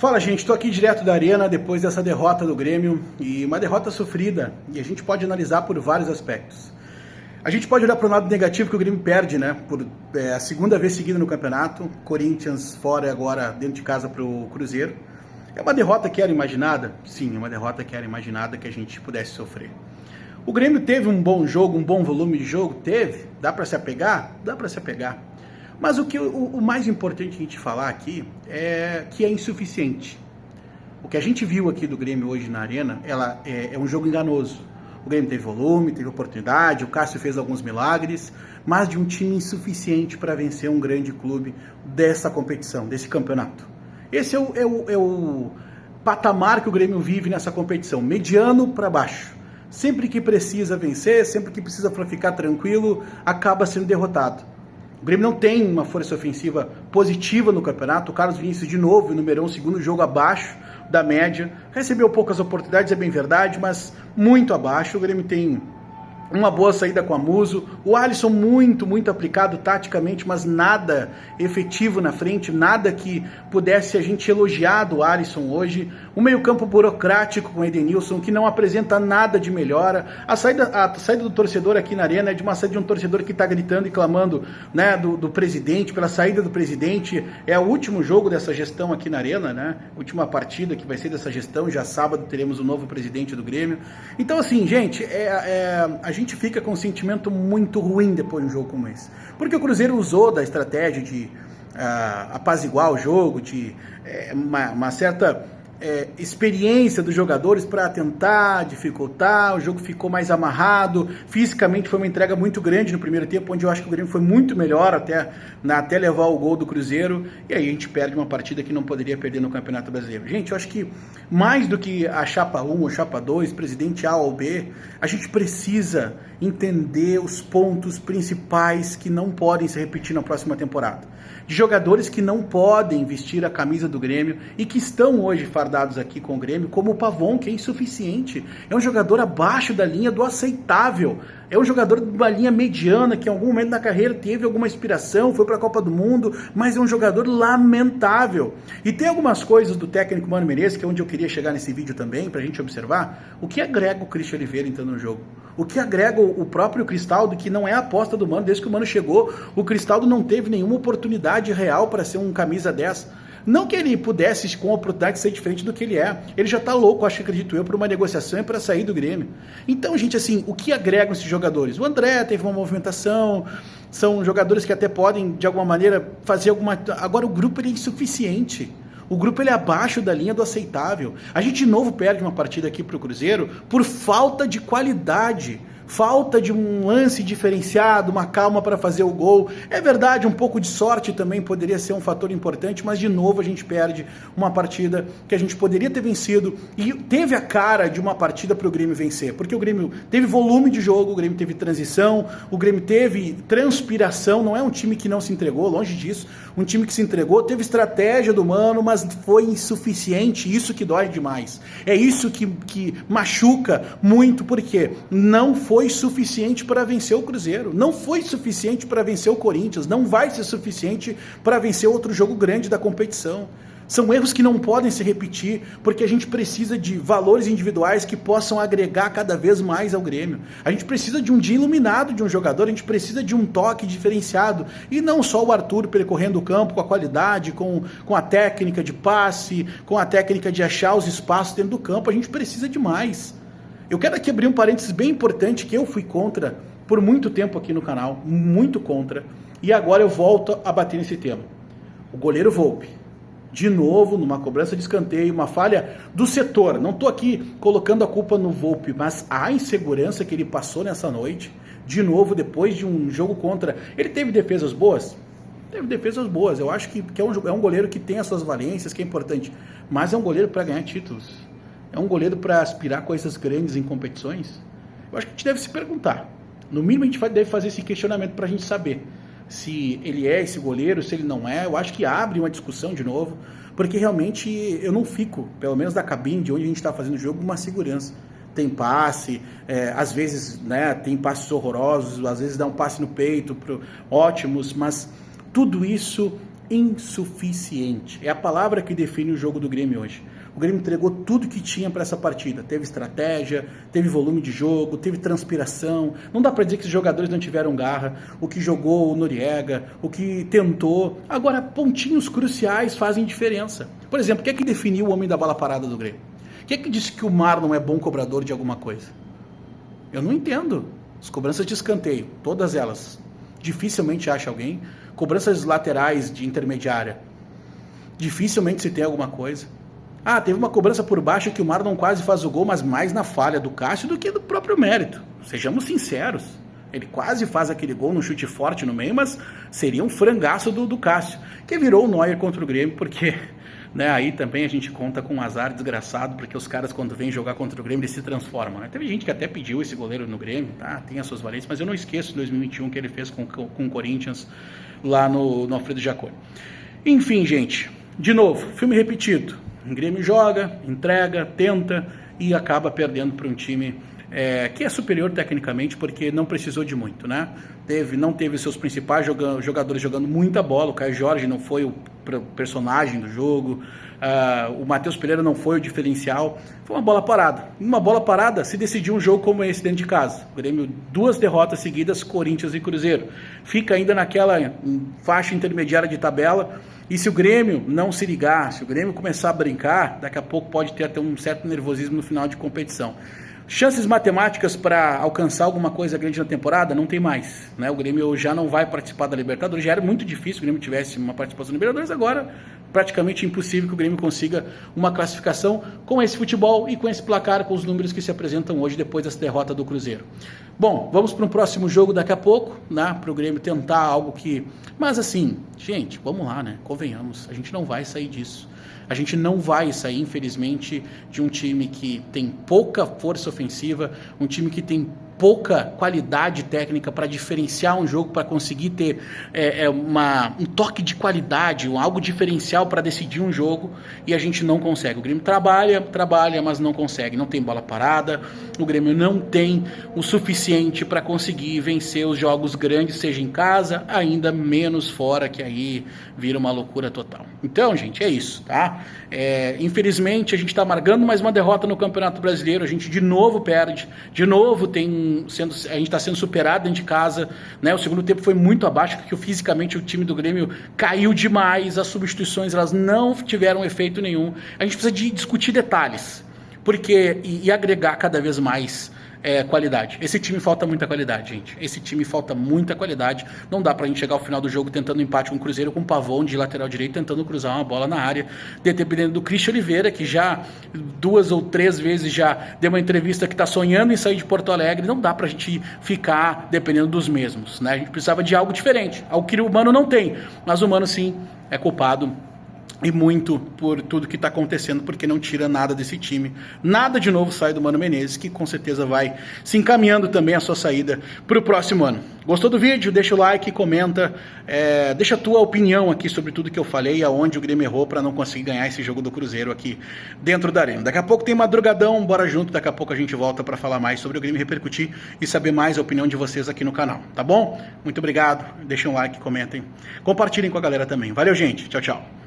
Fala, gente, estou aqui direto da Arena depois dessa derrota do Grêmio, e uma derrota sofrida, e a gente pode analisar por vários aspectos. A gente pode olhar para o lado negativo que o Grêmio perde, né, por a segunda vez seguida no campeonato, Corinthians fora e agora dentro de casa para o Cruzeiro. É uma derrota que era imaginada? Sim, é uma derrota que era imaginada que a gente pudesse sofrer. O Grêmio teve um bom jogo, um bom volume de jogo? Teve. Dá para se apegar? Dá para se apegar. Mas o mais importante a gente falar aqui é que é insuficiente. O que a gente viu aqui do Grêmio hoje na Arena, é um jogo enganoso. O Grêmio teve volume, teve oportunidade, o Cássio fez alguns milagres, mas de um time insuficiente para vencer um grande clube dessa competição, desse campeonato. Esse é o patamar que o Grêmio vive nessa competição, mediano para baixo. Sempre que precisa vencer, sempre que precisa para ficar tranquilo, acaba sendo derrotado. O Grêmio não tem uma força ofensiva positiva no campeonato. O Carlos Vinícius, de novo, numerou um segundo jogo abaixo da média. Recebeu poucas oportunidades, é bem verdade, mas muito abaixo. O Grêmio tem uma boa saída com a Muso. O Alisson muito aplicado taticamente, mas nada efetivo na frente, nada que pudesse a gente elogiar do Alisson hoje. O meio-campo burocrático com o Edenilson, que não apresenta nada de melhora. A saída do torcedor aqui na Arena é de uma saída de um torcedor que está gritando e clamando, né, do presidente, pela saída do presidente. É o último jogo dessa gestão aqui na Arena, né? Última partida que vai ser dessa gestão. Já sábado teremos o novo presidente do Grêmio. Então, assim, gente, a gente fica com um sentimento muito ruim depois de um jogo como esse. Porque o Cruzeiro usou da estratégia de apaziguar o jogo, de uma certa experiência dos jogadores para tentar dificultar. O jogo ficou mais amarrado, fisicamente foi uma entrega muito grande no primeiro tempo, onde eu acho que o Grêmio foi muito melhor até levar o gol do Cruzeiro, e aí a gente perde uma partida que não poderia perder no Campeonato Brasileiro. Gente, eu acho que mais do que a chapa 1 ou chapa 2, presidente A ou B, a gente precisa entender os pontos principais que não podem se repetir na próxima temporada. De jogadores que não podem vestir a camisa do Grêmio e que estão hoje fardados aqui com o Grêmio, como o Pavon, que é insuficiente. É um jogador abaixo da linha do aceitável. É um jogador de uma linha mediana que em algum momento da carreira teve alguma inspiração, foi para a Copa do Mundo, mas é um jogador lamentável. E tem algumas coisas do técnico Mano Menezes, que é onde eu queria chegar nesse vídeo também, para a gente observar. O que agrega o Christian Oliveira entrando no jogo? O que agrega o próprio Cristaldo, que não é a aposta do Mano, desde que o Mano chegou, o Cristaldo não teve nenhuma oportunidade real para ser um camisa 10. Não que ele pudesse, com a oportunidade, ser diferente do que ele é. Ele já tá louco, acho que acredito eu, por uma negociação e para sair do Grêmio. Então, gente, assim, o que agregam esses jogadores? O André teve uma movimentação, são jogadores que até podem, de alguma maneira, fazer alguma... Agora, o grupo ele é insuficiente. O grupo ele é abaixo da linha do aceitável. A gente de novo perde uma partida aqui para o Cruzeiro por falta de qualidade, falta de um lance diferenciado, uma calma para fazer o gol. É verdade, um pouco de sorte também poderia ser um fator importante, mas de novo a gente perde uma partida que a gente poderia ter vencido e teve a cara de uma partida para o Grêmio vencer, porque o Grêmio teve volume de jogo, o Grêmio teve transição, o Grêmio teve transpiração, não é um time que não se entregou, longe disso, um time que se entregou, teve estratégia do Mano, mas foi insuficiente, isso que dói demais. É isso que machuca muito, porque não foi suficiente para vencer o Cruzeiro, não foi suficiente para vencer o Corinthians, não vai ser suficiente para vencer outro jogo grande da competição. São erros que não podem se repetir, porque a gente precisa de valores individuais que possam agregar cada vez mais ao Grêmio. A gente precisa de um dia iluminado de um jogador, a gente precisa de um toque diferenciado, e não só o Arthur percorrendo o campo com a qualidade, com a técnica de passe, com a técnica de achar os espaços dentro do campo. A gente precisa de mais. Eu quero aqui abrir um parênteses bem importante, que eu fui contra por muito tempo aqui no canal, muito contra, e agora eu volto a bater nesse tema. O goleiro Volpi, de novo, numa cobrança de escanteio, uma falha do setor. Não estou aqui colocando a culpa no Volpi, mas a insegurança que ele passou nessa noite, de novo, depois de um jogo contra... Ele teve defesas boas? Teve defesas boas. Eu acho que é um goleiro que tem as suas valências, que é importante, mas é um goleiro para ganhar títulos. É um goleiro para aspirar coisas grandes em competições? Eu acho que a gente deve se perguntar. No mínimo a gente deve fazer esse questionamento para a gente saber se ele é esse goleiro, se ele não é. Eu acho que abre uma discussão de novo, porque realmente eu não fico, pelo menos da cabine de onde a gente está fazendo o jogo, uma segurança. Tem passe, às vezes, né, tem passes horrorosos, às vezes dá um passe no peito, ótimos, mas tudo isso insuficiente. É a palavra que define o jogo do Grêmio hoje. O Grêmio entregou tudo que tinha para essa partida. Teve estratégia, teve volume de jogo, teve transpiração. Não dá para dizer que os jogadores não tiveram garra. O que jogou o Noriega, o que tentou. Agora, pontinhos cruciais fazem diferença. Por exemplo, o que é que definiu o homem da bola parada do Grêmio? O que é que disse que o Marlon é bom cobrador de alguma coisa? Eu não entendo. As cobranças de escanteio, todas elas. Dificilmente acha alguém. Cobranças laterais de intermediária. Dificilmente se tem alguma coisa. Ah, teve uma cobrança por baixo que o Marlon quase faz o gol, mas mais na falha do Cássio do que do próprio mérito. Sejamos sinceros. Ele quase faz aquele gol num chute forte no meio, mas seria um frangaço do Cássio, que virou o Neuer contra o Grêmio, porque né, aí também a gente conta com um azar desgraçado, porque os caras quando vêm jogar contra o Grêmio eles se transformam. Né? Teve gente que até pediu esse goleiro no Grêmio, tá? Tem as suas valências, mas eu não esqueço de 2021 que ele fez com o Corinthians lá no Alfredo Jaconi. Enfim, gente, de novo, filme repetido. O Grêmio joga, entrega, tenta e acaba perdendo para um time que é superior tecnicamente porque não precisou de muito, né? Não teve seus principais jogadores jogando muita bola. O Caio Jorge não foi o personagem do jogo, o Matheus Pereira não foi o diferencial. Foi uma bola parada. Uma bola parada se decidiu um jogo como esse dentro de casa. O Grêmio, 2 derrotas seguidas, Corinthians e Cruzeiro. Fica ainda naquela faixa intermediária de tabela. E se o Grêmio não se ligar, se o Grêmio começar a brincar, daqui a pouco pode ter até um certo nervosismo no final de competição. Chances matemáticas para alcançar alguma coisa grande na temporada, não tem mais. Né? O Grêmio já não vai participar da Libertadores, já era muito difícil que o Grêmio tivesse uma participação na Libertadores, agora praticamente impossível que o Grêmio consiga uma classificação com esse futebol e com esse placar, com os números que se apresentam hoje depois dessa derrota do Cruzeiro. Bom, vamos para um próximo jogo daqui a pouco, né, para o Grêmio tentar algo que... Mas assim, gente, vamos lá, né? Convenhamos, a gente não vai sair disso. A gente não vai sair, infelizmente, de um time que tem pouca força ofensiva, um time que tem pouca qualidade técnica para diferenciar um jogo, para conseguir ter um toque de qualidade, algo diferencial para decidir um jogo, e a gente não consegue. O Grêmio trabalha, mas não consegue. Não tem bola parada, o Grêmio não tem o suficiente para conseguir vencer os jogos grandes, seja em casa, ainda menos fora, que aí vira uma loucura total. Então, gente, é isso, tá? Infelizmente, a gente está amargando mais uma derrota no Campeonato Brasileiro, a gente de novo perde, de novo a gente está sendo superado dentro de casa, né? O segundo tempo foi muito abaixo, porque fisicamente o time do Grêmio caiu demais, as substituições elas não tiveram efeito nenhum. A gente precisa de discutir detalhes, porque e agregar cada vez mais qualidade. Esse time falta muita qualidade, gente. Esse time falta muita qualidade. Não dá pra gente chegar ao final do jogo tentando empate com o Cruzeiro, com o Pavão de lateral direito, tentando cruzar uma bola na área, dependendo do Christian Oliveira, que já 2 ou 3 vezes já deu uma entrevista que tá sonhando em sair de Porto Alegre. Não dá pra gente ficar dependendo dos mesmos, né? A gente precisava de algo diferente, algo que o Mano não tem, mas o Mano sim é culpado e muito por tudo que está acontecendo, porque não tira nada desse time. Nada de novo sai do Mano Menezes, que com certeza vai se encaminhando também a sua saída para o próximo ano. Gostou do vídeo? Deixa o like, comenta, deixa a tua opinião aqui sobre tudo que eu falei, aonde o Grêmio errou para não conseguir ganhar esse jogo do Cruzeiro aqui dentro da arena. Daqui a pouco tem Madrugadão, bora junto, daqui a pouco a gente volta para falar mais sobre o Grêmio, repercutir e saber mais a opinião de vocês aqui no canal, tá bom? Muito obrigado, deixem um like, comentem, compartilhem com a galera também. Valeu, gente, tchau, tchau.